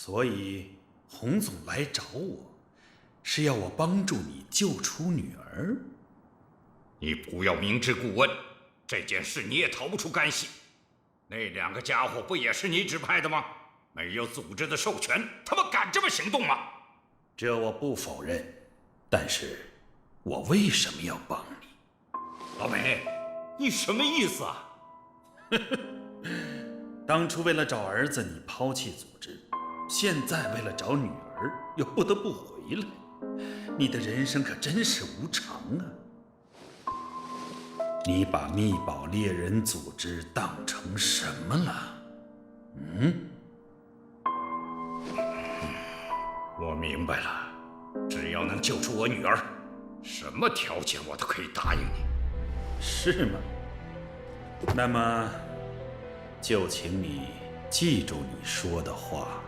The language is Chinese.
所以洪总来找我，是要我帮助你救出女儿。你不要明知故问，这件事你也逃不出干系。那2个家伙不也是你指派的吗？没有组织的授权，他们敢这么行动吗？这我不否认，但是我为什么要帮你？老梅，你什么意思啊？当初为了找儿子你抛弃组织，现在为了找女儿又不得不回来，你的人生可真是无常啊！你把密宝猎人组织当成什么了？我明白了，只要能救出我女儿，什么条件我都可以答应你。是吗？那么，就请你记住你说的话。